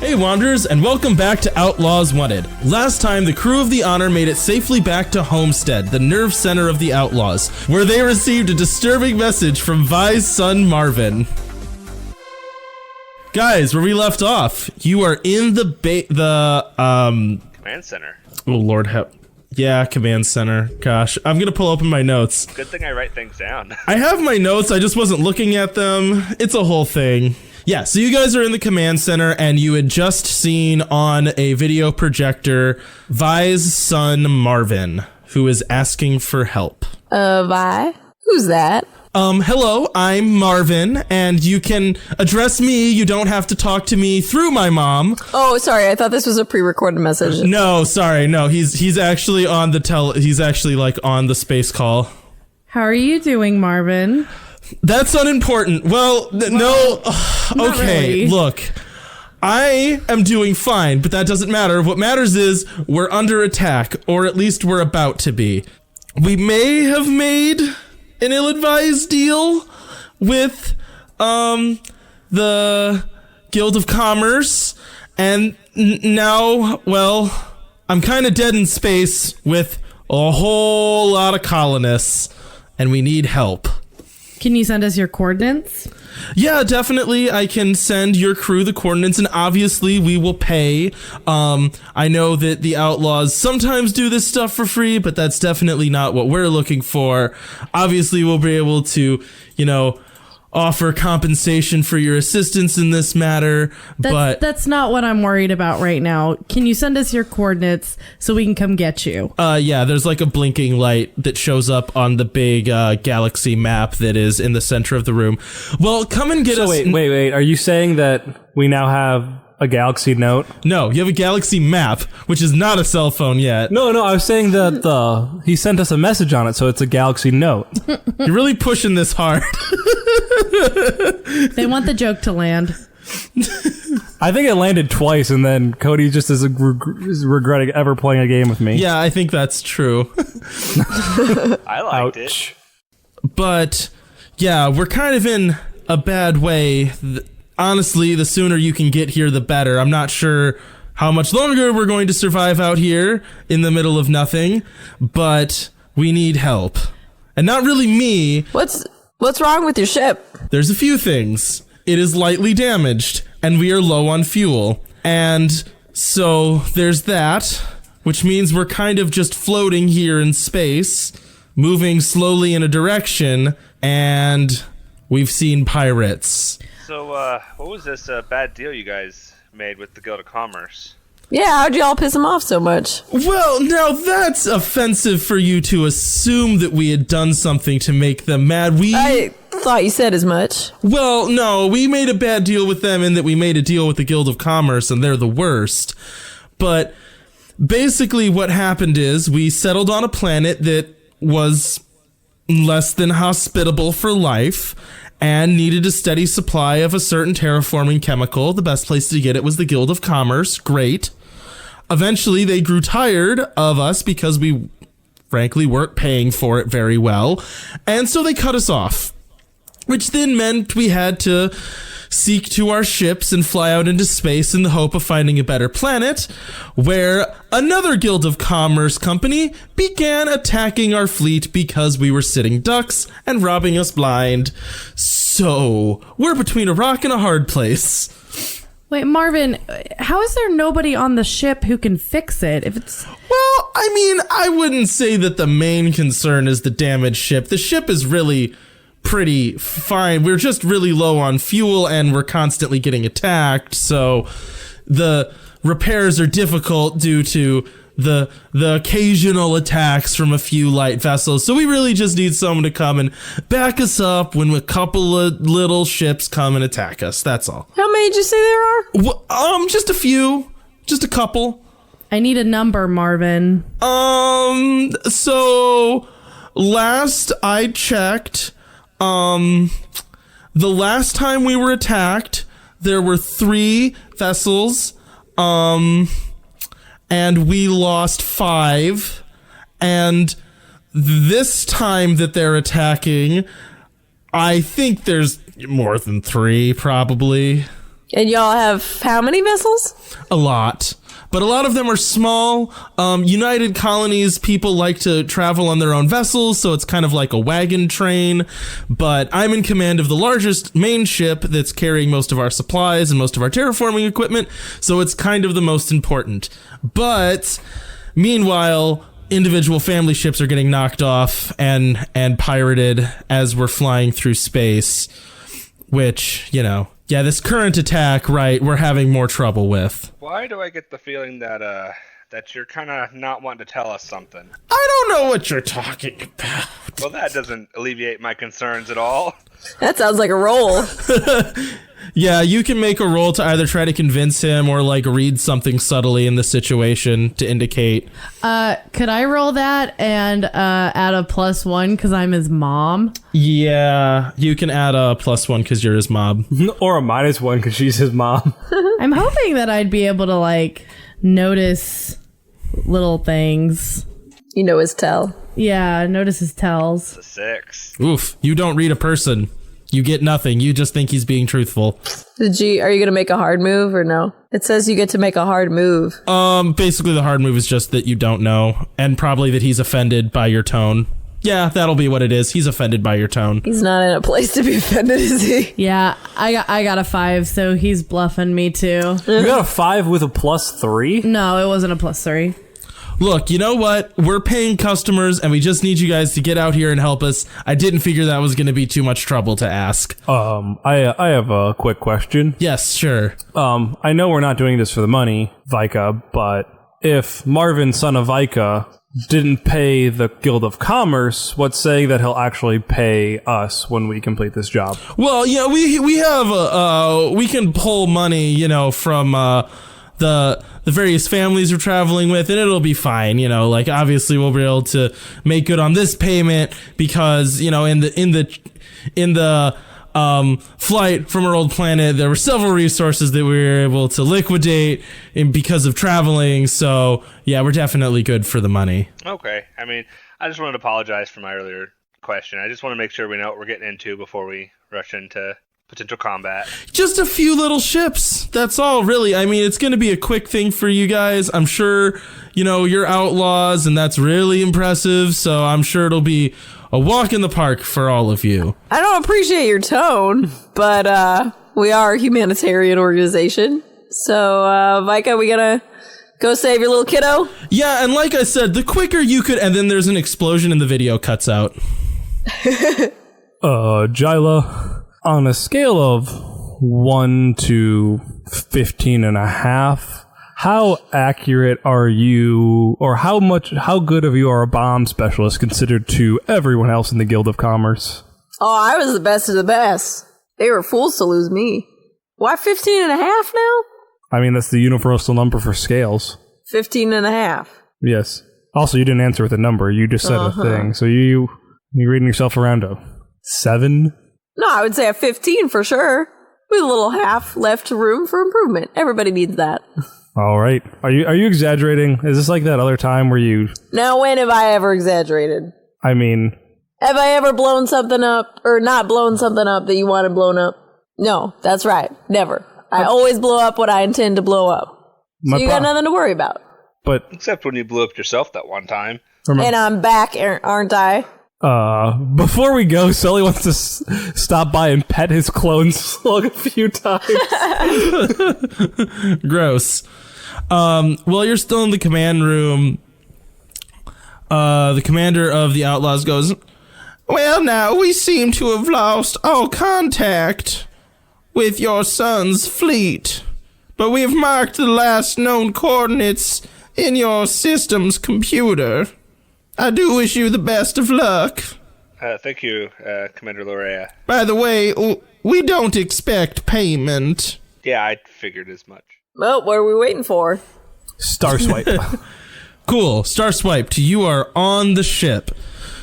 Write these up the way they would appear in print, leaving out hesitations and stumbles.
Hey Wanderers, and welcome back to Outlaws Wanted. Last time, the crew of the Honor made it safely back to Homestead, the nerve center of the Outlaws, where they received a disturbing message from Vi's son Marvan. Guys, where we left off, you are in the command center. Oh Lord help. Yeah, command center. Gosh, I'm gonna pull open my notes. Good thing I write things down. I have my notes, I just wasn't looking at them. It's a whole thing. Yeah, so you guys are in the command center, and you had just seen on a video projector Vi's son Marvan, who is asking for help. Vi? Who's that? Hello, I'm Marvan, and you can address me. You don't have to talk to me through my mom. Oh, sorry, I thought this was a pre-recorded message. No, sorry, no, he's actually on the he's actually like on the space call. How are you doing, Marvan? That's unimportant. Well, no. Okay, really. Look. I am doing fine, but that doesn't matter. What matters is we're under attack, or at least we're about to be. We may have made an ill-advised deal with the Guild of Commerce, and now, well, I'm kind of dead in space with a whole lot of colonists, and we need help. Can you send us your coordinates? Yeah, definitely. I can send your crew the coordinates, and obviously we will pay. I know that the Outlaws sometimes do this stuff for free, but that's definitely not what we're looking for. Obviously, we'll be able to, offer compensation for your assistance in this matter, but that's not what I'm worried about right now. Can you send us your coordinates so we can come get you? Yeah, there's like a blinking light that shows up on the big galaxy map that is in the center of the room. Well, come and get us. Wait. Are you saying that we now have a Galaxy Note? No, you have a Galaxy Map, which is not a cell phone yet. No, I was saying that he sent us a message on it, so it's a Galaxy Note. You're really pushing this hard. They want the joke to land. I think it landed twice, and then Cody just is regretting ever playing a game with me. Yeah, I think that's true. I liked it. But, yeah, we're kind of in a bad way. Honestly, the sooner you can get here, the better. I'm not sure how much longer we're going to survive out here in the middle of nothing, but we need help. And not really me. What's wrong with your ship? There's a few things. It is lightly damaged, and we are low on fuel. And so there's that, which means we're kind of just floating here in space, moving slowly in a direction, and we've seen pirates. So, what was this bad deal you guys made with the Guild of Commerce? Yeah, how'd y'all piss him off so much? Well, now that's offensive for you to assume that we had done something to make them mad. I thought you said as much. Well, no, we made a bad deal with them in that we made a deal with the Guild of Commerce, and they're the worst. But basically what happened is we settled on a planet that was less than hospitable for life, and needed a steady supply of a certain terraforming chemical. The best place to get it was the Guild of Commerce. Great. Eventually, they grew tired of us because we, frankly, weren't paying for it very well. And so they cut us off, which then meant we had to seek to our ships and fly out into space in the hope of finding a better planet, where another Guild of Commerce company began attacking our fleet because we were sitting ducks and robbing us blind. So, we're between a rock and a hard place. Wait, Marvan, how is there nobody on the ship who can fix it? Well, I mean, I wouldn't say that the main concern is the damaged ship. The ship is really pretty fine. We're just really low on fuel, and we're constantly getting attacked, so the repairs are difficult due to the occasional attacks from a few light vessels. So we really just need someone to come and back us up when a couple of little ships come and attack us. That's all. How many did you say there are? Well, just a few. Just a couple. I need a number, Marvan. So last I checked, the last time we were attacked, there were 3 vessels, and we lost 5, and this time that they're attacking, I think there's more than 3, probably. And y'all have how many vessels? A lot. But a lot of them are small. United Colonies people like to travel on their own vessels, so it's kind of like a wagon train. But I'm in command of the largest main ship that's carrying most of our supplies and most of our terraforming equipment, so it's kind of the most important. But meanwhile, individual family ships are getting knocked off and pirated as we're flying through space, which, you know, yeah, this current attack, right, we're having more trouble with. Why do I get the feeling that that you're kind of not wanting to tell us something? I don't know what you're talking about. Well, that doesn't alleviate my concerns at all. That sounds like a roll. Yeah, you can make a roll to either try to convince him or like read something subtly in the situation to indicate. Could I roll that and add a +1 because I'm his mom? Yeah, you can add a +1 because you're his mom. Or a -1 because she's his mom. I'm hoping that I'd be able to like notice little things. You know his tell. Yeah, notice his tells. It's a 6. Oof, you don't read a person. You get nothing. You just think he's being truthful. Are you going to make a hard move or no? It says you get to make a hard move. Basically the hard move is just that you don't know, and probably that he's offended by your tone. Yeah, that'll be what it is. He's offended by your tone. He's not in a place to be offended, is he? Yeah, I got a 5, so he's bluffing me too. You got a 5 with a +3? No, it wasn't a +3. Look, you know what? We're paying customers, and we just need you guys to get out here and help us. I didn't figure that was going to be too much trouble to ask. I have a quick question. Yes, sure. I know we're not doing this for the money, Vaika, but if Marvan, son of Vaika, didn't pay the Guild of Commerce, what's saying that he'll actually pay us when we complete this job? Well, yeah, we have we can pull money, you know, from the various families we're traveling with, and it'll be fine, you know. Like, obviously we'll be able to make good on this payment because, you know, in the flight from our old planet, there were several resources that we were able to liquidate because of traveling. So yeah, we're definitely good for the money. Okay. I mean, I just wanted to apologize for my earlier question. I just want to make sure we know what we're getting into before we rush into potential combat. Just a few little ships. That's all, really. I mean, it's going to be a quick thing for you guys. I'm sure, you know, you're outlaws, and that's really impressive. So I'm sure it'll be a walk in the park for all of you. I don't appreciate your tone, but we are a humanitarian organization. So, Vaika, we gonna go save your little kiddo? Yeah, and like I said, the quicker you could... And then there's an explosion and the video cuts out. Jyla, on a scale of 1 to 15.5, how accurate are you, or how good of you are a bomb specialist considered to everyone else in the Guild of Commerce? Oh, I was the best of the best. They were fools to lose me. Why 15.5 now? I mean, that's the universal number for scales. 15.5. Yes. Also, you didn't answer with a number. You just said a thing. So you reading yourself around a 7? No, I would say a 15 for sure. With a little half left room for improvement. Everybody needs that. All right. Are you exaggerating? Is this like that other time where you... Now, when have I ever exaggerated? I mean... Have I ever blown something up, or not blown something up that you wanted blown up? No, that's right. Never. I always blow up what I intend to blow up. So you got nothing to worry about. But Except when you blew up yourself that one time. And I'm back, aren't I? Before we go, Sully wants to stop by and pet his clone slug a few times. Gross. While you're still in the command room, the commander of the Outlaws goes, "Well, now, we seem to have lost all contact with your son's fleet, but we have marked the last known coordinates in your system's computer. I do wish you the best of luck. Thank you, Commander Lorea. By the way, we don't expect payment." Yeah, I figured as much. Well, what are we waiting for? Star swipe. Cool. Star swiped. You are on the ship.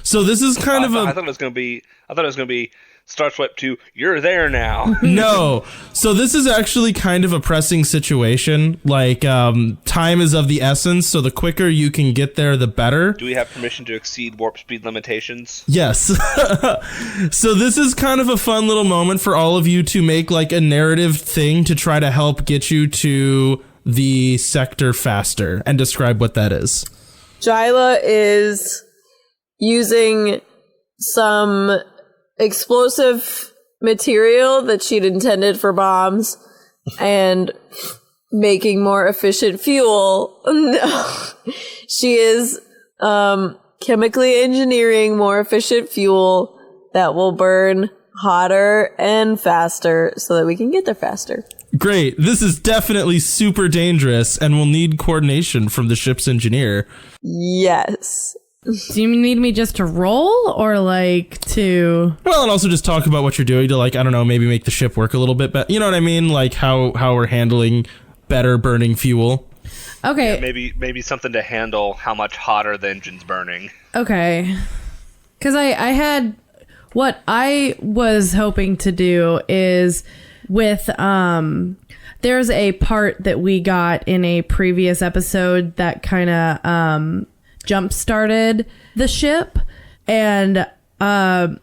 So this is kind of I thought it was going to be Star Swipe to you're there now. No. So this is actually kind of a pressing situation. Like, time is of the essence, so the quicker you can get there, the better. Do we have permission to exceed warp speed limitations? Yes. So this is kind of a fun little moment for all of you to make like a narrative thing to try to help get you to the sector faster, and describe what that is. Jyla is using some explosive material that she'd intended for bombs and making more efficient fuel. She is chemically engineering more efficient fuel that will burn hotter and faster so that we can get there faster. Great. This is definitely super dangerous and will need coordination from the ship's engineer. Yes. Do you need me just to roll or like to... Well, and also just talk about what you're doing to, like, I don't know, maybe make the ship work a little bit better. You know what I mean? Like how we're handling better burning fuel. Okay. Yeah, maybe something to handle how much hotter the engine's burning. Okay. Because I had... What I was hoping to do is with... there's a part that we got in a previous episode that kind of... jump started the ship, and I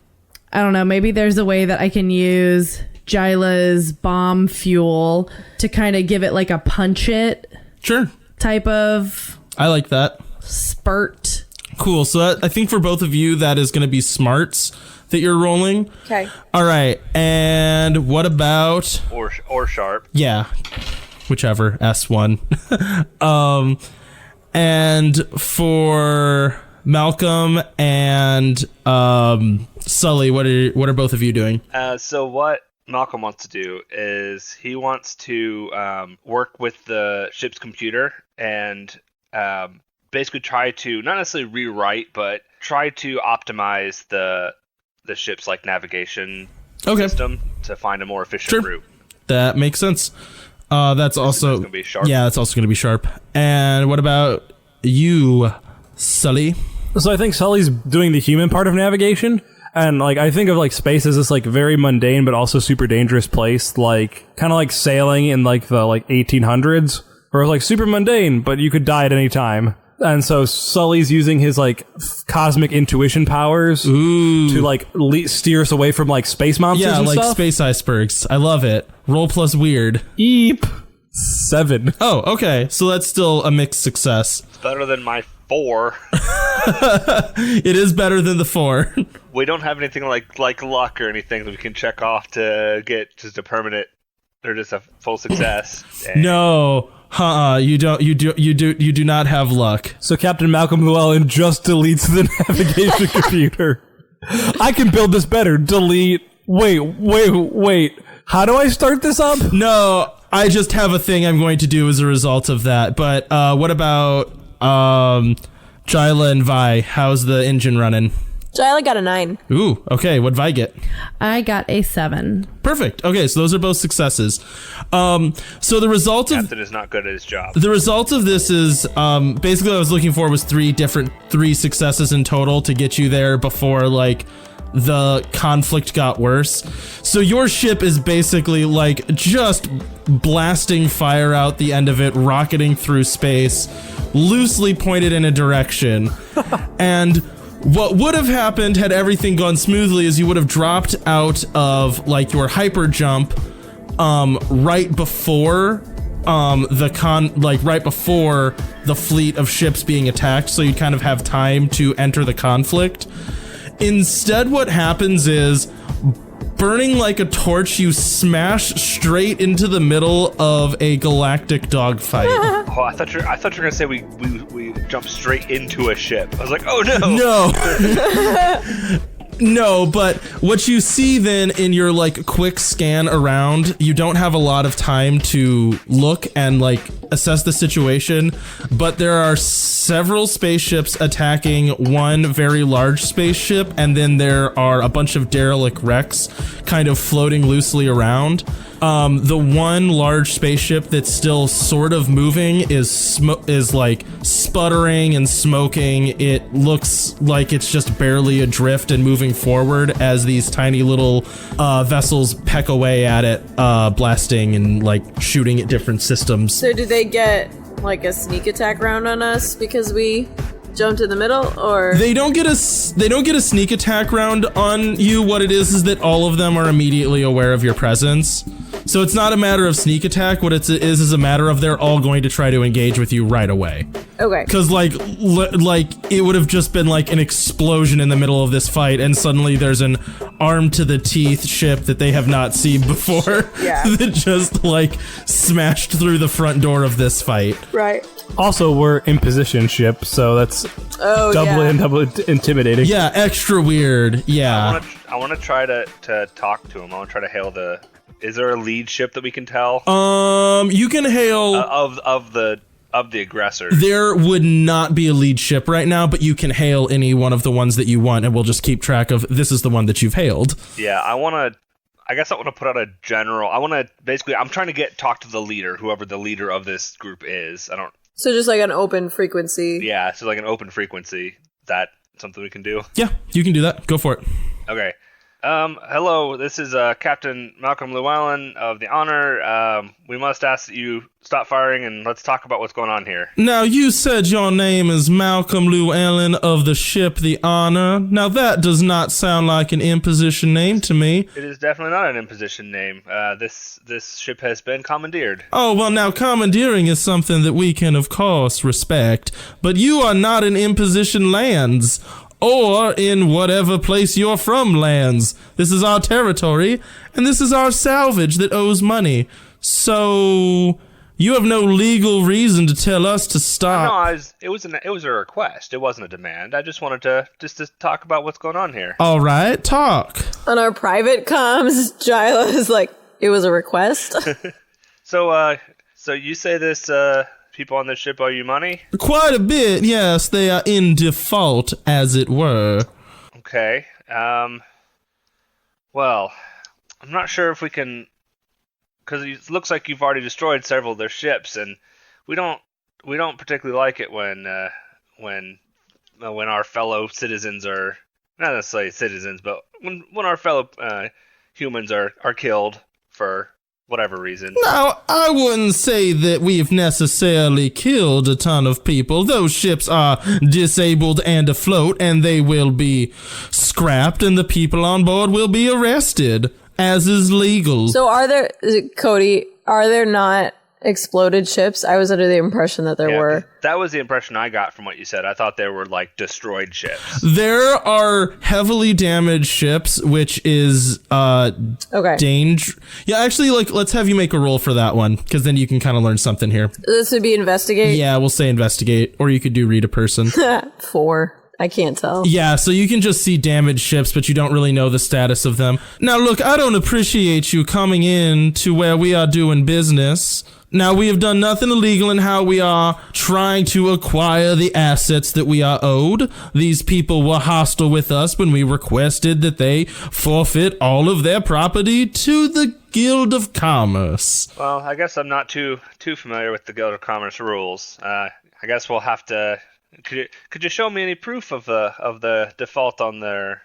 don't know, maybe there's a way that I can use Jyla's bomb fuel to kind of give it like a punch it Sure. type of I like that. spurt. Cool. So that, I think for both of you, that is going to be smarts that you're rolling. Okay. All right. And what about... Or sharp. Yeah. Whichever. S1. And for Malcolm and Sully, what are both of you doing? So what Malcolm wants to do is he wants to work with the ship's computer and basically try to not necessarily rewrite, but try to optimize the ship's like navigation system to find a more efficient route. That makes sense. That's also gonna be sharp. Yeah, that's also going to be sharp. And what about you, Sully? So I think Sully's doing the human part of navigation, and like I think of like space as this like very mundane but also super dangerous place, like kind of like sailing in like the like 1800s, where it's like super mundane but you could die at any time. And so Sully's using his like cosmic intuition powers to like steer us away from like space monsters. Yeah, and like stuff. space icebergs. I love it. Roll plus weird. Eep. 7. Oh, okay. So that's still a mixed success. Better than my 4. It is better than the 4. We don't have anything like luck or anything that we can check off to get just a permanent or just a full success. No. You do not have luck. So Captain Malcolm Llewellyn just deletes the navigation computer. I can build this better. Delete. Wait. How do I start this up? No, I just have a thing I'm going to do as a result of that. But what about Jyla and Vi? How's the engine running? Jyla got a 9. Ooh, okay. What'd Vi get? I got a 7. Perfect. Okay, so those are both successes. So the result of Captain is not good at his job. the result of this is basically what I was looking for was three successes in total to get you there before like the conflict got worse. So your ship is basically like just blasting fire out the end of it, rocketing through space, loosely pointed in a direction. And what would have happened had everything gone smoothly is you would have dropped out of like your hyper jump right before right before the fleet of ships being attacked, so you kind of have time to enter the conflict. Instead, what happens is, burning like a torch, you smash straight into the middle of a galactic dogfight. Oh, I thought you were gonna say we jumped straight into a ship. I was like, oh no. No. No, but what you see then in your like quick scan around, you don't have a lot of time to look and like assess the situation, but there are several spaceships attacking one very large spaceship, and then there are a bunch of derelict wrecks kind of floating loosely around. The one large spaceship that's still sort of moving is like sputtering and smoking. It looks like it's just barely adrift and moving forward as these tiny little vessels peck away at it, blasting and like shooting at different systems. So do they get like a sneak attack round on us because we jumped in the middle, or they don't get a sneak attack round on you? What it is that all of them are immediately aware of your presence. So it's not a matter of sneak attack. What it is a matter of they're all going to try to engage with you right away. Okay. Because like it would have just been like an explosion in the middle of this fight, and suddenly there's an armed to the teeth ship that they have not seen before. Yeah. That just like smashed through the front door of this fight. Right. Also, we're in position ship, so that's doubly intimidating. Yeah, extra weird. Yeah. I want to try to talk to him. I want to try to hail the. Is there a lead ship that we can tell? You can hail of the aggressors. There would not be a lead ship right now, but you can hail any one of the ones that you want, and we'll just keep track of this is the one that you've hailed. Yeah, I guess I want to put out a general. I'm trying to talk to the leader, whoever the leader of this group is. So just like an open frequency. Yeah, so like an open frequency. Is that something we can do? Yeah, you can do that. Go for it. Okay. Hello, this is Captain Malcolm Llewellyn of the Honor. We must ask that you stop firing and let's talk about what's going on here. Now, you said your name is Malcolm Llewellyn of the ship the Honor. Now, that does not sound like an imposition name to me. It is definitely not an imposition name. This ship has been commandeered. Oh, well, now, commandeering is something that we can, of course, respect. But you are not in imposition lands, or in whatever place you're from lands. This is our territory, and this is our salvage that owes money. So you have no legal reason to tell us to stop. No, it was a request. It wasn't a demand. I just wanted to talk about what's going on here. All right, talk. On our private comms, Jyla is like, it was a request. So you say this people on this ship owe you money? Quite a bit, yes. They are in default, as it were. Okay. Well, I'm not sure if we can, because it looks like you've already destroyed several of their ships, and we don't particularly like it when our fellow citizens are, not necessarily citizens, but when our fellow humans are killed for whatever reason. Now, I wouldn't say that we've necessarily killed a ton of people. Those ships are disabled and afloat, and they will be scrapped, and the people on board will be arrested, as is legal. So are there not exploded ships? I was under the impression that there were. That was the impression I got from what you said. I thought they were like destroyed ships. There are heavily damaged ships, which is okay. Danger. Yeah, actually, let's have you make a roll for that one, because then you can kind of learn something here. This would be investigate. Yeah, we'll say investigate, or you could do read a person. 4. I can't tell. Yeah, so you can just see damaged ships, but you don't really know the status of them. Now, look, I don't appreciate you coming in to where we are doing business. Now, we have done nothing illegal in how we are trying to acquire the assets that we are owed. These people were hostile with us when we requested that they forfeit all of their property to the Guild of Commerce. Well, I guess I'm not too familiar with the Guild of Commerce rules. I guess we'll have to. Could you show me any proof of the default on their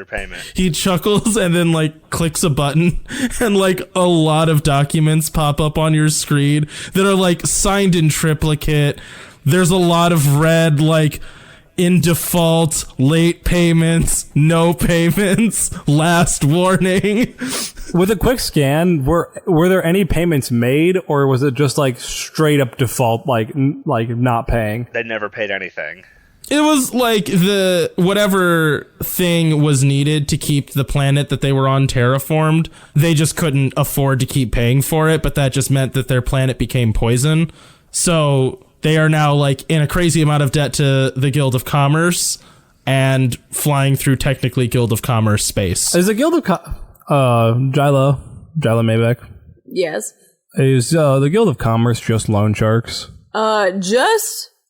payment? He chuckles and then clicks a button, and a lot of documents pop up on your screen that are signed in triplicate. There's a lot of red in default, late payments, no payments, last warning. With a quick scan, were there any payments made, or was it just straight up default, not paying? They never paid anything. It was the whatever thing was needed to keep the planet that they were on terraformed. They just couldn't afford to keep paying for it, but that just meant that their planet became poison. So they are now in a crazy amount of debt to the Guild of Commerce and flying through technically Guild of Commerce space. Is the Guild of Jyla Maybeck? Yes. Is the Guild of Commerce just loan sharks?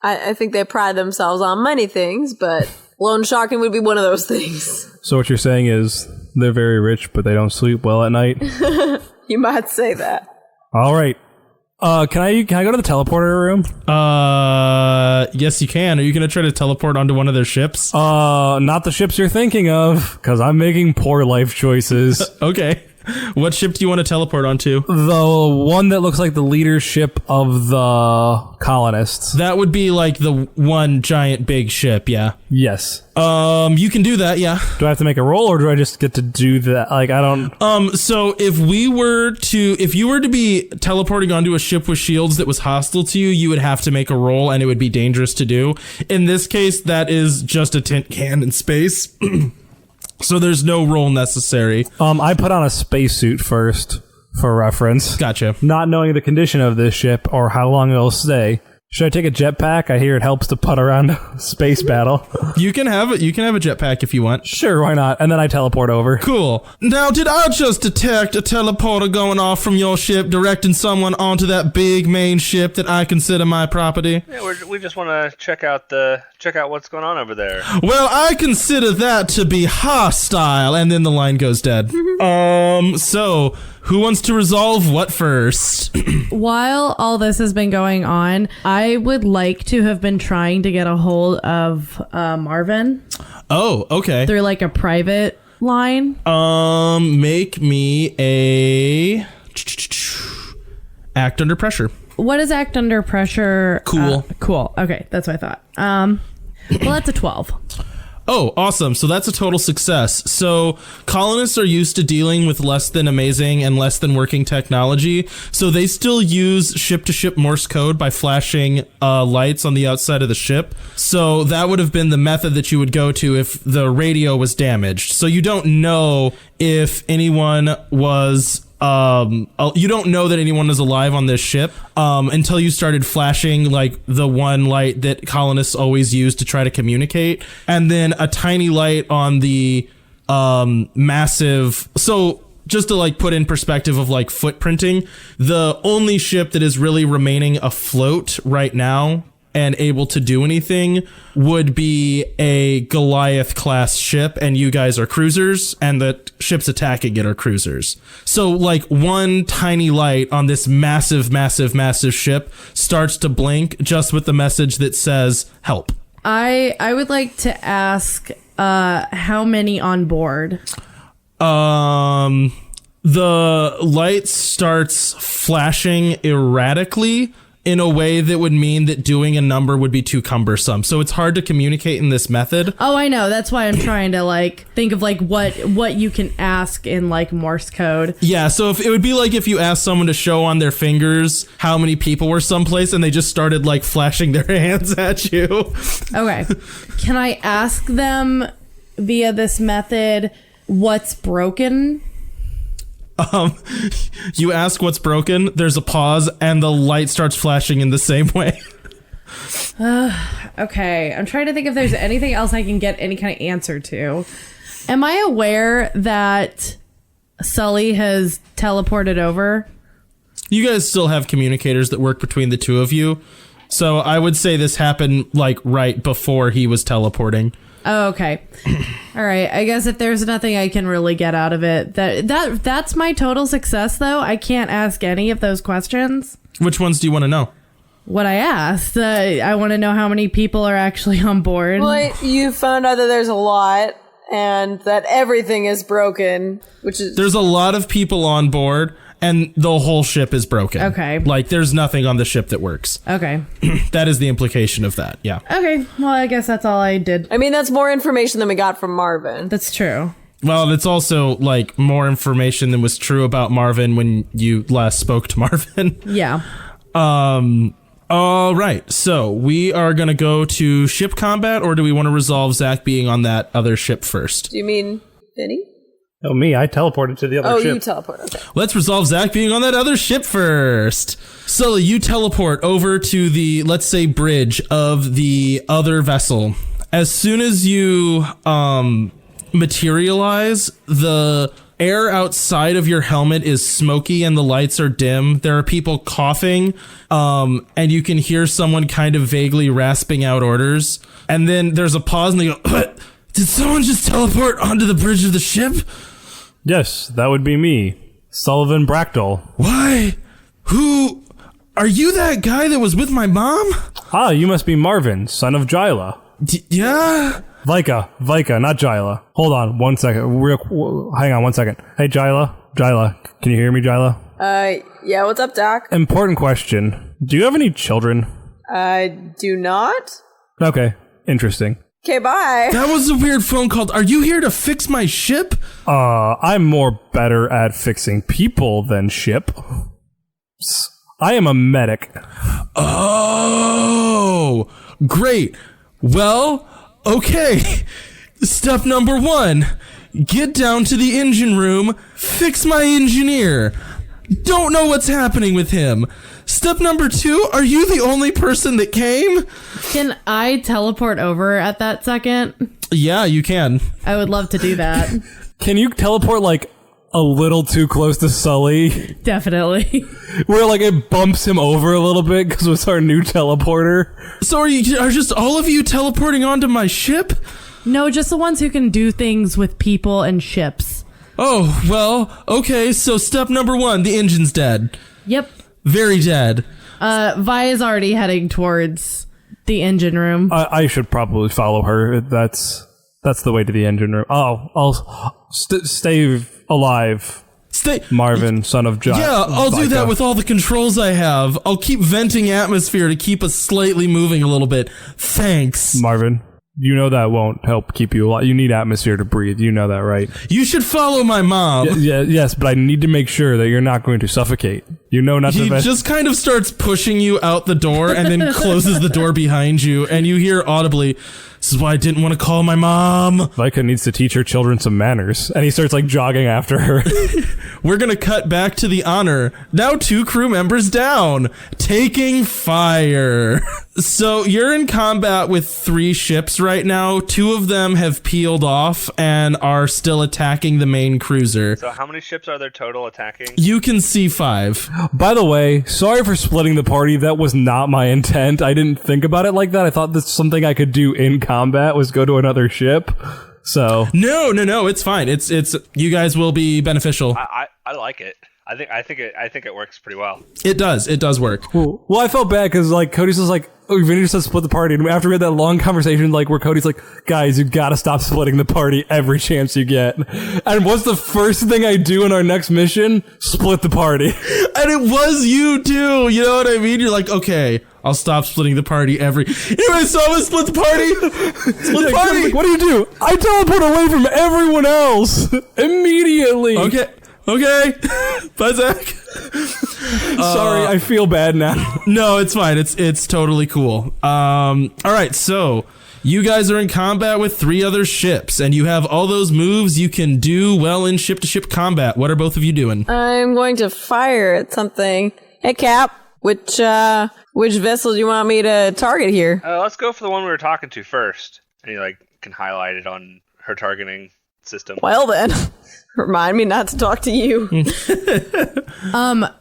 I think they pride themselves on many things, but loan sharking would be one of those things. So what you're saying is they're very rich, but they don't sleep well at night? You might say that. All right. Can I go to the teleporter room? Yes, you can. Are you going to try to teleport onto one of their ships? Not the ships you're thinking of, because I'm making poor life choices. Okay. What ship do you want to teleport onto? The one that looks like the leadership of the colonists. That would be like the one giant big ship, yeah. Yes. You can do that, yeah. Do I have to make a roll, or do I just get to do that? Like, I don't... So if you were to be teleporting onto a ship with shields that was hostile to you, you would have to make a roll, and it would be dangerous to do. In this case, that is just a tin can in space. So there's no roll necessary. I put on a spacesuit first, for reference. Gotcha. Not knowing the condition of this ship or how long it'll stay. Should I take a jetpack? I hear it helps to putt around a space battle. You can have it. You can have a jetpack if you want. Sure, why not? And then I teleport over. Cool. Now, did I just detect a teleporter going off from your ship, directing someone onto that big main ship that I consider my property? Yeah, we just want to check out what's going on over there. Well, I consider that to be hostile, and then the line goes dead. So who wants to resolve what first? While all this has been going on, I would like to have been trying to get a hold of Marvan. Oh, okay. Through like a private line. Make me a act under pressure. What is act under pressure? Cool. Cool. Okay, that's what I thought. Well, that's a 12. Oh, awesome. So that's a total success. So colonists are used to dealing with less than amazing and less than working technology. So they still use ship-to-ship Morse code by flashing lights on the outside of the ship. So that would have been the method that you would go to if the radio was damaged. So you don't know if anyone was... you don't know that anyone is alive on this ship until you started flashing like the one light that colonists always use to try to communicate, and then a tiny light on the massive. So just to like put in perspective of like footprinting, the only ship that is really remaining afloat right now and able to do anything would be a Goliath class ship, and you guys are cruisers, and the ships attacking it are cruisers. So like one tiny light on this massive ship starts to blink just with the message that says help. I would like to ask how many on board? The light starts flashing erratically in a way that would mean that doing a number would be too cumbersome. So it's hard to communicate in this method. Oh, I know. That's why I'm trying to like think of like what you can ask in like Morse code. Yeah, so if it would be like if you asked someone to show on their fingers how many people were someplace and they just started like flashing their hands at you. Okay. Can I ask them via this method what's broken? You ask what's broken, there's a pause, and the light starts flashing in the same way. Okay, I'm trying to think if there's anything else I can get any kind of answer to. Am I aware that Sully has teleported over? You guys still have communicators that work between the two of you, so I would say this happened like right before he was teleporting. Oh, okay. All right. I guess if there's nothing I can really get out of it, that's my total success, though. I can't ask any of those questions. Which ones do you want to know? What I asked. I want to know how many people are actually on board. Well, you found out that there's a lot and that everything is broken, which is... There's a lot of people on board, and the whole ship is broken. Okay. Like, there's nothing on the ship that works. Okay. That is the implication of that, yeah. Okay. Well, I guess that's all I did. I mean, that's more information than we got from Marvan. That's true. Well, it's also, like, more information than was true about Marvan when you last spoke to Marvan. Yeah. All right. So, we are going to go to ship combat, or do we want to resolve Zach being on that other ship first? Do you mean Vinny? Oh, me. I teleported to the other ship. Oh, you teleport. Okay. Let's resolve Zach being on that other ship first. Sully, you teleport over to the, let's say, bridge of the other vessel. As soon as you materialize, the air outside of your helmet is smoky and the lights are dim. There are people coughing, and you can hear someone kind of vaguely rasping out orders. And then there's a pause and they go, did someone just teleport onto the bridge of the ship? Yes, that would be me. Sullivan Bractal. Why? Who? Are you that guy that was with my mom? Ah, you must be Marvan, son of Jyla. Yeah? Vaika, not Jyla. Hold on 1 second. Hang on 1 second. Hey, Jyla, can you hear me, Jyla? Yeah, what's up, Doc? Important question. Do you have any children? I do not. Okay, interesting. Okay, bye. That was a weird phone call. Are you here to fix my ship? I'm more better at fixing people than ship. I am a medic. Oh, great. Well, okay. Step number 1. Get down to the engine room, fix my engineer. Don't know what's happening with him. Step number 2, are you the only person that came? Can I teleport over at that second? Yeah, you can. I would love to do that. Can you teleport like a little too close to Sully? Definitely. Where like it bumps him over a little bit because it's our new teleporter. So are just all of you teleporting onto my ship? No, just the ones who can do things with people and ships. Oh, well, okay, so step number 1, the engine's dead. Yep. Very dead. Vi is already heading towards the engine room. I should probably follow her. That's the way to the engine room. Oh, I'll stay alive. Marvan, son of John. Yeah, I'll do that with all the controls I have. I'll keep venting atmosphere to keep us slightly moving a little bit. Thanks. Marvan, you know that won't help keep you alive. You need atmosphere to breathe. You know that, right? You should follow my mom. Yes, but I need to make sure that you're not going to suffocate. You know not to... He just kind of starts pushing you out the door and then closes the door behind you, and you hear audibly, "This is why I didn't want to call my mom." Vaika needs to teach her children some manners. And he starts like jogging after her. We're going to cut back to the Honor. Now 2 crew members down, taking fire. So you're in combat with 3 ships right now. 2 of them have peeled off and are still attacking the main cruiser. So how many ships are there total attacking? You can see 5. By the way, sorry for splitting the party. That was not my intent. I didn't think about it like that. I thought that's something I could do in combat was go to another ship. So No, it's fine. It's you guys will be beneficial. I like it. I think it works pretty well. It does work. well, I felt bad because like Cody's was like, "Oh, Vinny just said split the party," and after we had that long conversation, like where Cody's like, "Guys, you gotta stop splitting the party every chance you get." And what's the first thing I do in our next mission? Split the party. And it was you too. You know what I mean? You're like, okay, I'll stop splitting the party every. Anyway, so I'm gonna split the party. Split the party. Like, what do? I teleport away from everyone else immediately. Okay. Bye, Zach. Sorry, I feel bad now. No, it's fine. It's totally cool. All right, so you guys are in combat with 3 other ships, and you have all those moves you can do well in ship-to-ship combat. What are both of you doing? I'm going to fire at something. Hey, Cap, which vessel do you want me to target here? Let's go for the one we were talking to first. And you can highlight it on her targeting system. Well then, remind me not to talk to you.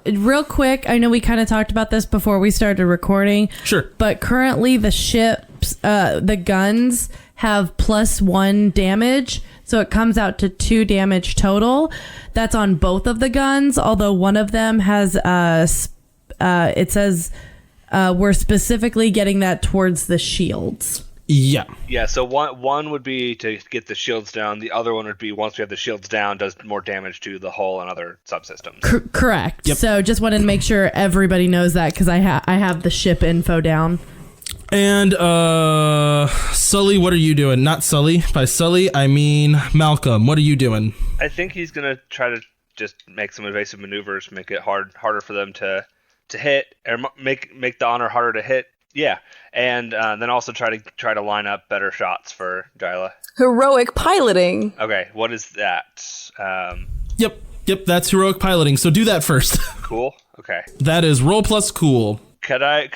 Real quick, I know we kind of talked about this before we started recording. Sure. But currently the ships, the guns have +1 damage. So it comes out to 2 damage total. That's on both of the guns. Although one of them has, it says we're specifically getting that towards the shields. Yeah, so one would be to get the shields down. The other one would be once we have the shields down, does more damage to the hull and other subsystems. Correct. Yep. So just wanted to make sure everybody knows that because I have the ship info down. And Sully, what are you doing? Not Sully. By Sully, I mean Malcolm. What are you doing? I think he's going to try to just make some evasive maneuvers, make it harder for them to hit, or make the Honor harder to hit. Yeah, and then also try to line up better shots for Jyla. Heroic piloting. Okay, what is that? Yep, that's heroic piloting. So do that first. Cool. Okay. That is roll plus cool. Could I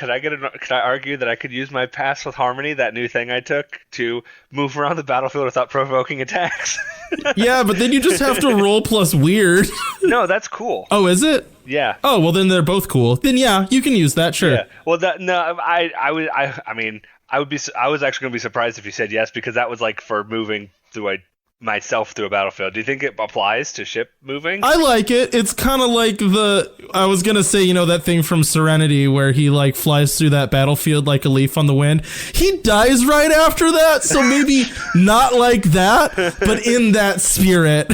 argue that I could use my Pass with Harmony, that new thing I took, to move around the battlefield without provoking attacks? Yeah, but then you just have to roll plus weird. No, that's cool. Oh, is it? Yeah. Oh, well then they're both cool. Then yeah, you can use that, sure. Yeah. Well, I was actually going to be surprised if you said yes, because that was like for moving through a myself through a battlefield. Do you think it applies to ship moving? I like it. It's kind of like I was going to say, that thing from Serenity where he like flies through that battlefield like a leaf on the wind. He dies right after that. So maybe not like that, but in that spirit.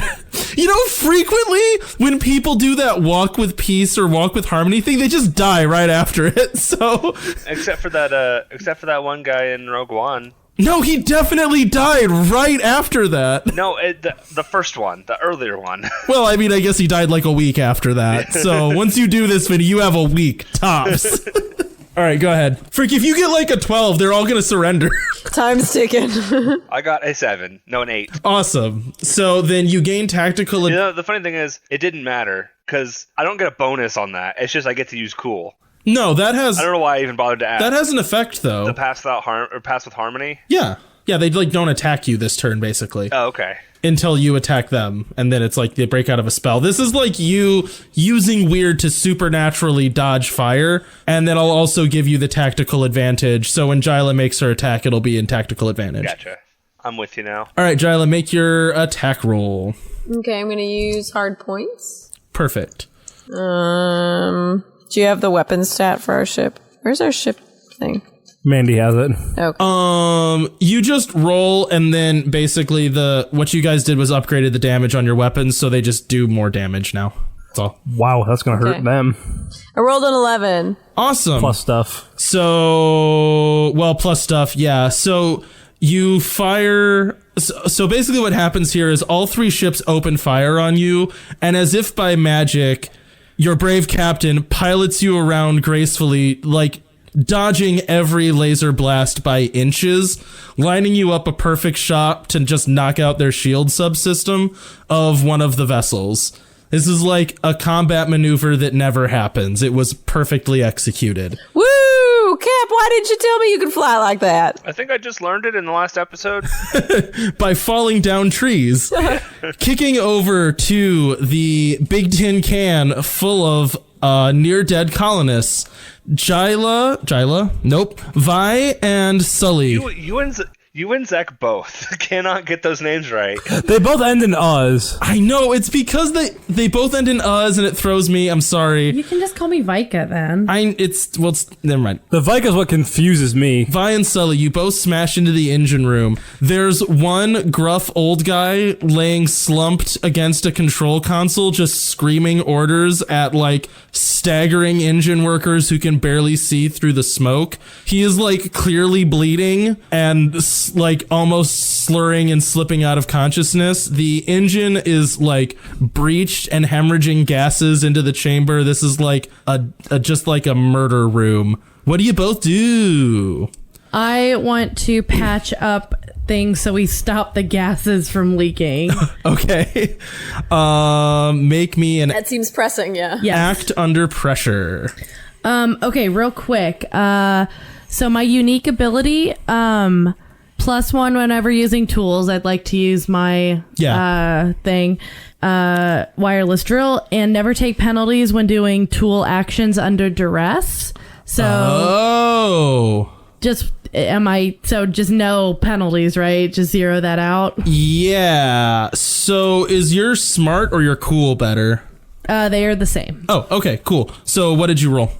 Frequently when people do that walk with peace or walk with harmony thing, they just die right after it. So except for that one guy in Rogue One. No, he definitely died right after that. No, the first one, the earlier one. Well, I mean, I guess he died like a week after that. So once you do this video, you have a week, tops. All right, go ahead. Freak, if you get like a 12, they're all going to surrender. Time's ticking. I got a 7. No, an 8. Awesome. So then you gain tactical... The funny thing is, it didn't matter, because I don't get a bonus on that. It's just I get to use cool. No, that has... I don't know why I even bothered to ask. That has an effect, though. The pass with harmony? Yeah. Yeah, they like don't attack you this turn, basically. Oh, okay. Until you attack them, and then it's like they break out of a spell. This is like you using weird to supernaturally dodge fire, and then I'll also give you the tactical advantage. So when Jyla makes her attack, it'll be in tactical advantage. Gotcha. I'm with you now. All right, Jyla, make your attack roll. Okay, I'm gonna use hard points. Perfect. Do you have the weapon stat for our ship? Where's our ship thing? Mandy has it. Okay. You just roll, and then basically what you guys did was upgraded the damage on your weapons, so they just do more damage now. That's all. Wow, that's gonna hurt them. I rolled an 11. Awesome. Plus stuff. So, plus stuff, yeah. So you fire... So basically what happens here is all 3 ships open fire on you, and as if by magic, your brave captain pilots you around gracefully, like dodging every laser blast by inches, lining you up a perfect shot to just knock out their shield subsystem of one of the vessels. This is like a combat maneuver that never happens. It was perfectly executed. Woo! Cap, why didn't you tell me you could fly like that? I think I just learned it in the last episode. By falling down trees. Kicking over to the big tin can full of near-dead colonists. Jyla, nope. Vi and Sully. You and Zach both cannot get those names right. They both end in "us." I know, it's because they both end in "us" and it throws me. I'm sorry. You can just call me Vaika then. Never mind. The Vaika is what confuses me. Vi and Sully, you both smash into the engine room. There's one gruff old guy laying slumped against a control console, just screaming orders at like staggering engine workers who can barely see through the smoke. He is like clearly bleeding and like almost slurring and slipping out of consciousness. The engine is like breached and hemorrhaging gases into the chamber. This is like just like a murder room. What do you both do? I want to patch up things so we stop the gases from leaking. Okay. Make me an That seems pressing, yeah. act under pressure. Okay, real quick. So my unique ability, +1 whenever using tools. I'd like to use my thing. Wireless drill, and never take penalties when doing tool actions under duress. So just no penalties, right? Just zero that out. Yeah. So is your smart or your cool better? They are the same. Oh, okay, cool. So what did you roll?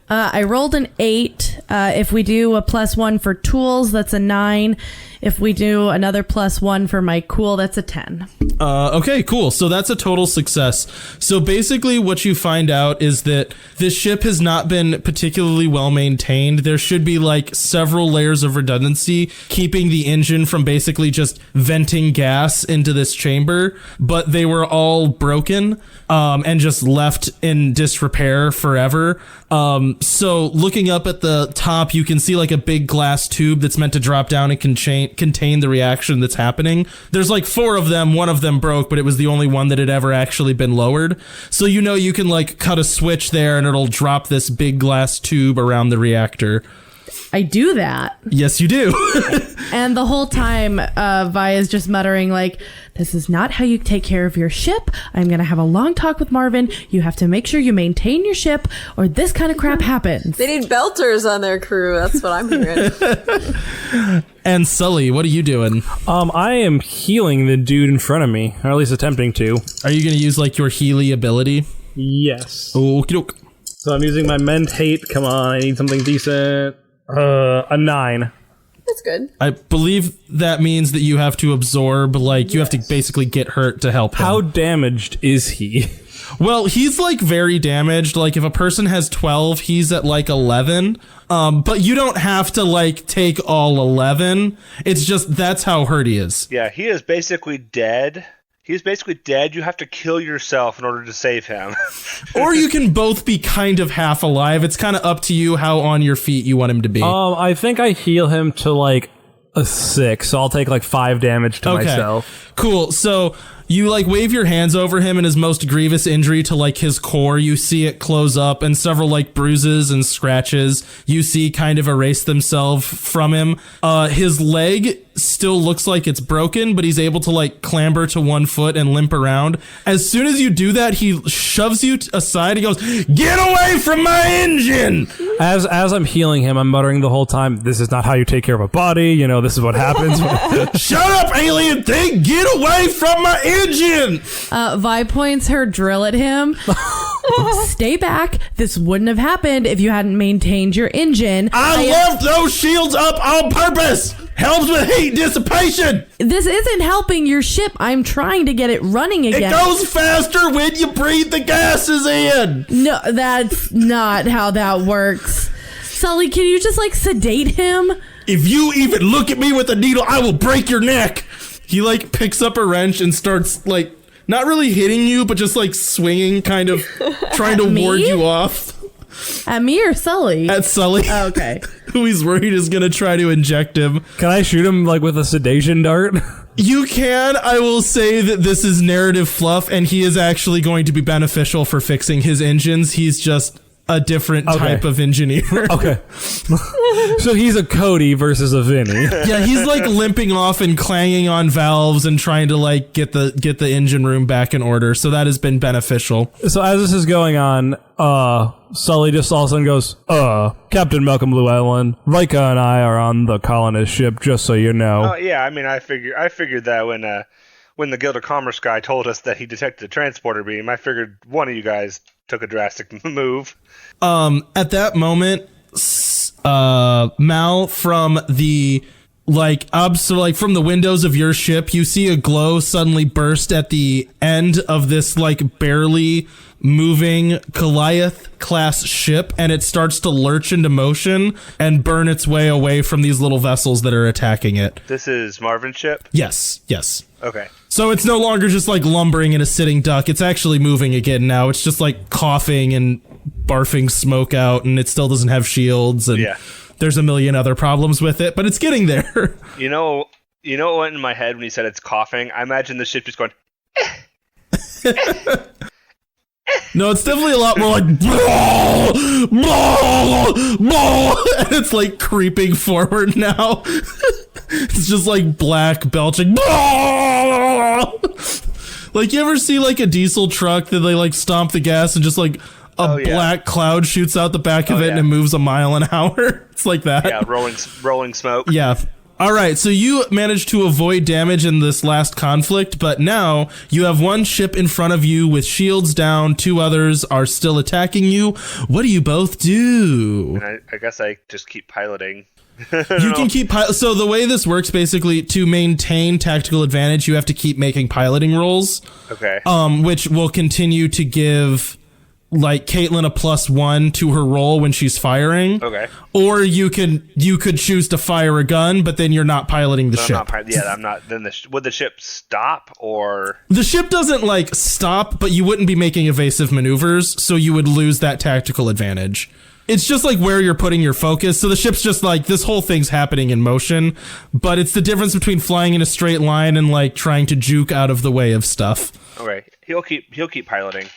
I rolled an 8. If we do a +1 for tools, that's a 9. If we do another +1 for my cool, that's a 10. Okay, cool. So that's a total success. So basically what you find out is that this ship has not been particularly well maintained. There should be like several layers of redundancy keeping the engine from basically just venting gas into this chamber, but they were all broken and just left in disrepair forever. So looking up at the top, you can see like a big glass tube that's meant to drop down and contain the reaction that's happening. There's like 4 of them. One of them broke, but it was the only one that had ever actually been lowered. So you can like cut a switch there and it'll drop this big glass tube around the reactor. I do that. Yes, you do. And the whole time, Vi is just muttering like, this is not how you take care of your ship. I'm going to have a long talk with Marvan. You have to make sure you maintain your ship or this kind of crap happens. They need belters on their crew. That's what I'm hearing. And Sully, what are you doing? I am healing the dude in front of me, or at least attempting to. Are you going to use like your Healy ability? Yes. Okie doke. So I'm using my Mend Hate. Come on, I need something decent. A 9. That's good. I believe that means that you have to absorb, like, you have to basically get hurt to help him. How damaged is he? Well, he's, like, very damaged. Like, if a person has 12, he's at, like, 11. But you don't have to, like, take all 11. It's just, that's how hurt he is. Yeah, he is basically dead. He's basically dead. You have to kill yourself in order to save him. Or you can both be kind of half alive. It's kind of up to you how on your feet you want him to be. I think I heal him to like a 6, so I'll take like 5 damage to myself. Cool. So you like wave your hands over him and his most grievous injury to like his core. You see it close up and several like bruises and scratches you see kind of erase themselves from him. His leg still looks like it's broken, but he's able to like clamber to one foot and limp around. As soon as you do that, he shoves you aside. He goes, "Get away from my engine!" As I'm healing him, I'm muttering the whole time, "This is not how you take care of a body. You know, this is what happens." Shut up, alien thing! Get away from my engine! Vi points her drill at him. Stay back. This wouldn't have happened if you hadn't maintained your engine. I left those shields up on purpose! Helps with heat dissipation! This isn't helping your ship. I'm trying to get it running again. It goes faster when you breathe the gases in! No, that's not how that works. Sully, can you just like sedate him? If you even look at me with a needle, I will break your neck! He like picks up a wrench and starts like, not really hitting you, but just like swinging, kind of trying to ward you off. At me or Sully? At Sully. Oh, okay. Who he's worried is going to try to inject him. Can I shoot him like with a sedation dart? You can. I will say that this is narrative fluff, and he is actually going to be beneficial for fixing his engines. He's just a different type of engineer. Okay. So he's a Cody versus a Vinny. Yeah, he's like limping off and clanging on valves and trying to like get the engine room back in order. So that has been beneficial. So as this is going on, Sully just all of a sudden goes, Captain Malcolm Llewellyn, Vaika and I are on the colonist ship, just so you know. Oh yeah, I mean, I figured that when the Guild of Commerce guy told us that he detected a transporter beam, I figured one of you guys took a drastic move. At that moment, Mal, from the from the windows of your ship, you see a glow suddenly burst at the end of this like barely moving Goliath class ship, and it starts to lurch into motion and burn its way away from these little vessels that are attacking it. This is Marvan's ship? Yes. Okay. So it's no longer just like lumbering in a sitting duck. It's actually moving again now. It's just like coughing and barfing smoke out, and it still doesn't have shields, and there's a million other problems with it, but it's getting there. You know what went in my head when he said it's coughing? I imagine the ship just going, No, it's definitely a lot more like, blah, blah, blah, and it's like creeping forward now. It's just like black belching. Blah. Like, you ever see like a diesel truck that they like stomp the gas and just like a black cloud shoots out the back of it and it moves a mile an hour? It's like that. Yeah, rolling smoke. Yeah. All right, so you managed to avoid damage in this last conflict, but now you have one ship in front of you with shields down. 2 others are still attacking you. What do you both do? And I guess I just keep piloting. You can keep so the way this works, basically, to maintain tactical advantage, you have to keep making piloting rolls. Okay. Which will continue to give like Caitlin a +1 to her roll when she's firing. Okay. Or you could choose to fire a gun, but then you're not piloting the ship. I'm not. Then would the ship stop, or the ship doesn't like stop, but you wouldn't be making evasive maneuvers, so you would lose that tactical advantage. It's just like where you're putting your focus. So the ship's just like, this whole thing's happening in motion, but it's the difference between flying in a straight line and like trying to juke out of the way of stuff. Okay, he'll keep piloting.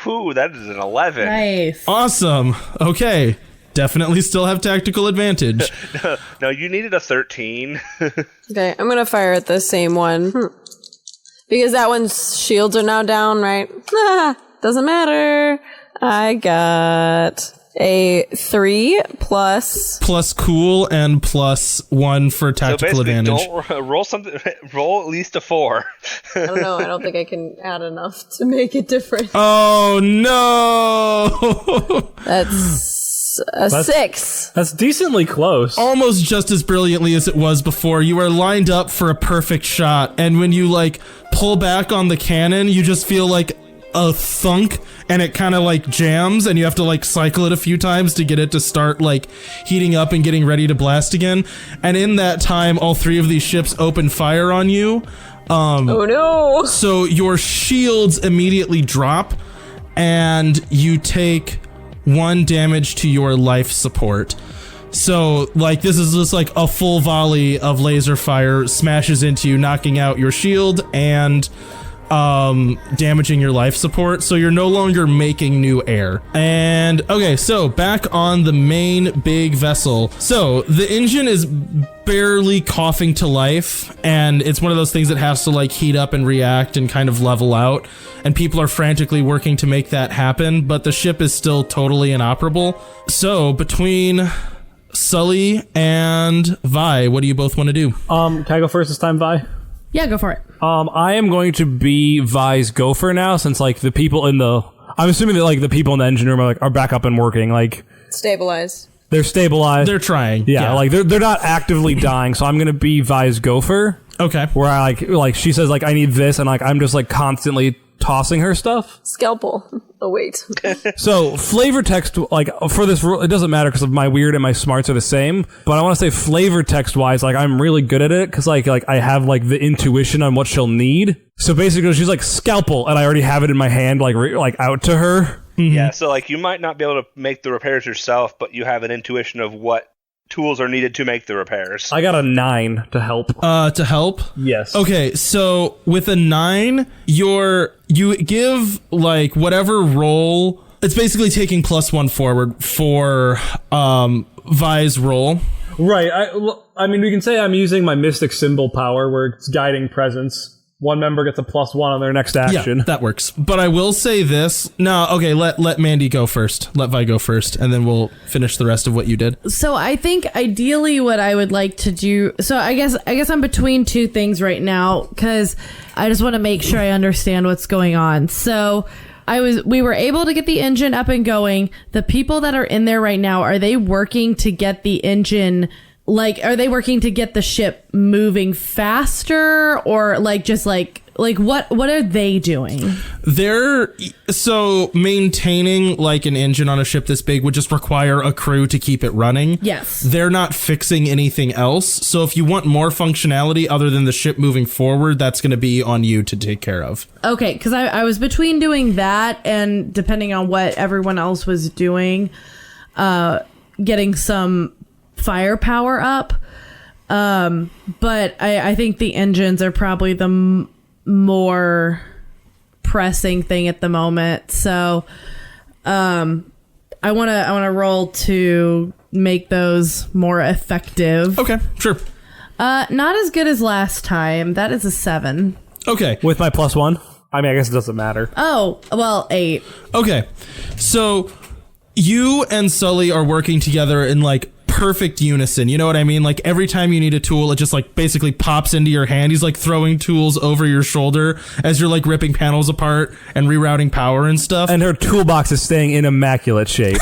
Whoo, that is an 11. Nice. Awesome. Okay. definitely still have tactical advantage. No, you needed a 13. Okay, I'm gonna fire at the same one. Because that one's shields are now down, right? Doesn't matter. I got a 3 plus cool and +1 for tactical so advantage. Don't roll something. Roll at least a 4. I don't know. I don't think I can add enough to make it different. Oh no! That's a 6. That's decently close. Almost just as brilliantly as it was before. You are lined up for a perfect shot, and when you like pull back on the cannon, you just feel like a thunk, and it kind of like jams, and you have to like cycle it a few times to get it to start like heating up and getting ready to blast again. And in that time, all 3 of these ships open fire on you. Oh no! So your shields immediately drop, and you take 1 damage to your life support. So like this is just like a full volley of laser fire smashes into you, knocking out your shield and damaging your life support, so you're no longer making new air. And okay, so back on the main big vessel. So the engine is barely coughing to life, and it's one of those things that has to like heat up and react and kind of level out, and people are frantically working to make that happen, but the ship is still totally inoperable. So between Sully and Vi, what do you both want to do? Can I go first this time, Vi? Yeah, go for it. I am going to be Vi's gopher now, since like the people in the, I'm assuming that like the people in the engine room are back up and working. Like Stabilize. they're stabilized. They're trying. Yeah, like they're not actively dying. So I'm gonna be Vi's gopher. Okay. Where I like she says like I need this, and like I'm just like constantly tossing her stuff. Scalpel. Oh wait. So flavor text, like for this, it doesn't matter because my weird and my smarts are the same. But I want to say flavor text wise, like I'm really good at it because like I have like the intuition on what she'll need. So basically, she's like scalpel, and I already have it in my hand, like out to her. Mm-hmm. Yeah, so like you might not be able to make the repairs yourself, but you have an intuition of what tools are needed to make the repairs. I got a 9 to help. To help? Yes. Okay, so with a 9, you give like whatever roll. It's basically taking +1 forward for Vi's roll. Right. I mean, we can say I'm using my mystic symbol power, where it's guiding presence. One member gets a +1 on their next action. Yeah, that works. But I will say this. No, okay, let Mandy go first. Let Vi go first, and then we'll finish the rest of what you did. So I think ideally what I would like to do, so I guess I'm between 2 things right now, because I just want to make sure I understand what's going on. So we were able to get the engine up and going. The people that are in there right now, are they working to get the engine, like, are they working to get the ship moving faster, or like just like what are they doing? So maintaining like an engine on a ship this big would just require a crew to keep it running. Yes. They're not fixing anything else. So if you want more functionality other than the ship moving forward, that's going to be on you to take care of. Okay, because I was between doing that and, depending on what everyone else was doing, getting some firepower up. But I think the engines are probably the more pressing thing at the moment. So I want to roll to make those more effective. Okay, sure. Not as good as last time. That is a 7. Okay. With my +1? I mean, I guess it doesn't matter. Oh, well, 8. Okay. So you and Sully are working together in like perfect unison. You know what I mean? Like every time you need a tool, it just like basically pops into your hand. He's like throwing tools over your shoulder as you're like ripping panels apart and rerouting power and stuff. And her toolbox is staying in immaculate shape.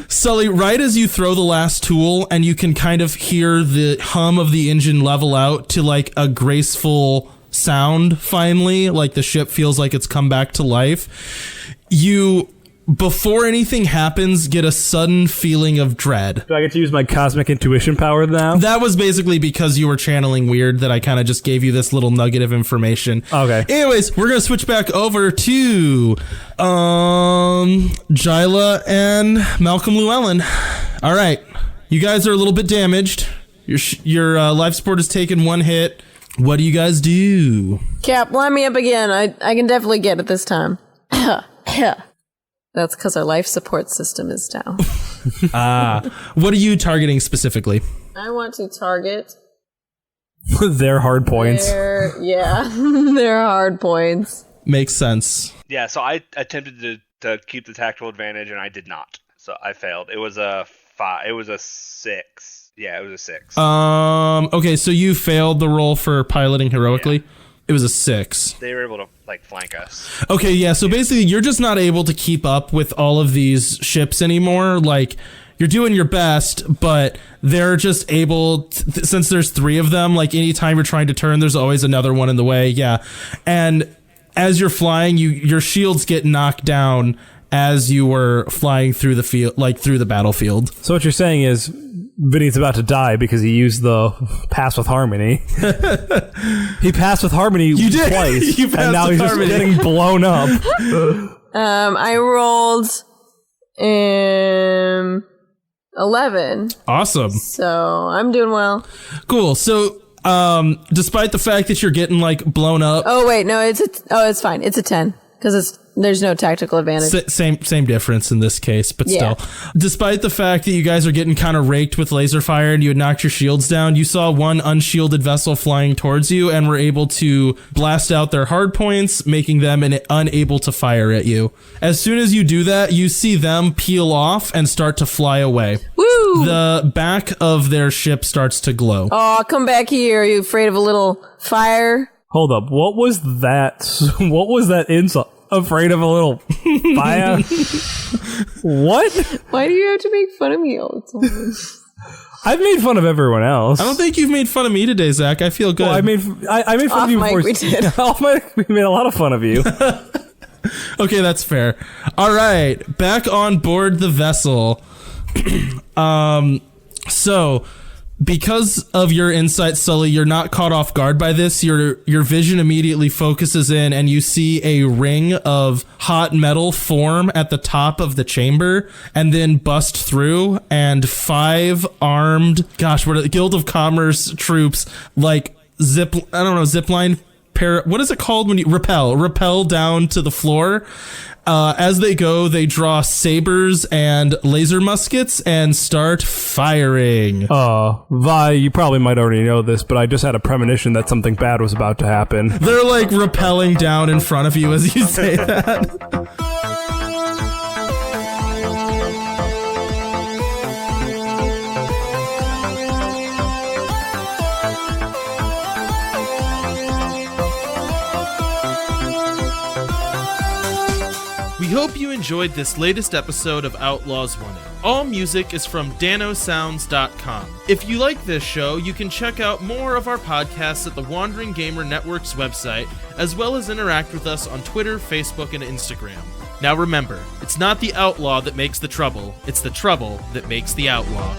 Sully, right as you throw the last tool and you can kind of hear the hum of the engine level out to like a graceful sound finally, like the ship feels like it's come back to life, you, before anything happens, get a sudden feeling of dread. Do I get to use my cosmic intuition power now? That was basically because you were channeling weird that I kind of just gave you this little nugget of information. Okay. Anyways, we're going to switch back over to Jyla and Malcolm Llewellyn. All right. You guys are a little bit damaged. Your life support has taken 1 hit. What do you guys do? Cap, line me up again. I can definitely get it this time. That's because our life support system is down. What are you targeting specifically? I want to target Their hard points. their hard points. Makes sense. Yeah, so I attempted to keep the tactical advantage, and I did not. So I failed. It was a 5. It was a 6. Yeah, it was a 6. Okay, so you failed the roll for piloting heroically. Yeah. It was a 6. They were able to flank us. Okay, yeah, so basically you're just not able to keep up with all of these ships anymore. Like, you're doing your best, but they're just able, since there's 3 of them, like anytime you're trying to turn, there's always another one in the way. Yeah. And as you're flying, your shields get knocked down as you were flying through the field, like through the battlefield. So what you're saying is Vinny's about to die because he used the pass with harmony. He passed with harmony twice, You passed and now with he's harmony. just getting blown up. I rolled 11. Awesome. So I'm doing well. Cool. So, despite the fact that you're getting like blown up, Oh wait, no, it's fine. It's a 10 because there's no tactical advantage. same difference in this case, but Yeah. still. Despite the fact that you guys are getting kind of raked with laser fire and you had knocked your shields down, you saw one unshielded vessel flying towards you and were able to blast out their hard points, making them unable to fire at you. As soon as you do that, you see them peel off and start to fly away. Woo! The back of their ship starts to glow. Oh, come back here. Are you afraid of a little fire? Hold up, what was that? What was that insult? Afraid of a little fire? What? Why do you have to make fun of me all the time? I've made fun of everyone else. I don't think you've made fun of me today, Zach. I feel good. Well, I made fun Off of you mic before. we did. Off mic, we made a lot of fun of you. Okay, that's fair. All right, back on board the vessel. So because of your insight, Sully, you're not caught off guard by this. Your vision immediately focuses in, and you see a ring of hot metal form at the top of the chamber, and then bust through, and 5 armed, what are the Guild of Commerce troops, like zipline. What is it called when you rappel down to the floor? As they go, they draw sabers and laser muskets and start firing. Vi, you probably might already know this, but I just had a premonition that something bad was about to happen. They're like rappelling down in front of you as you say that. We hope you enjoyed this latest episode of Outlaws Wanted. All music is from danosounds.com. If you like this show, you can check out more of our podcasts at the Wandering Gamer Network's website, as well as interact with us on Twitter, Facebook, and Instagram. Now remember, it's not the outlaw that makes the trouble, it's the trouble that makes the outlaw.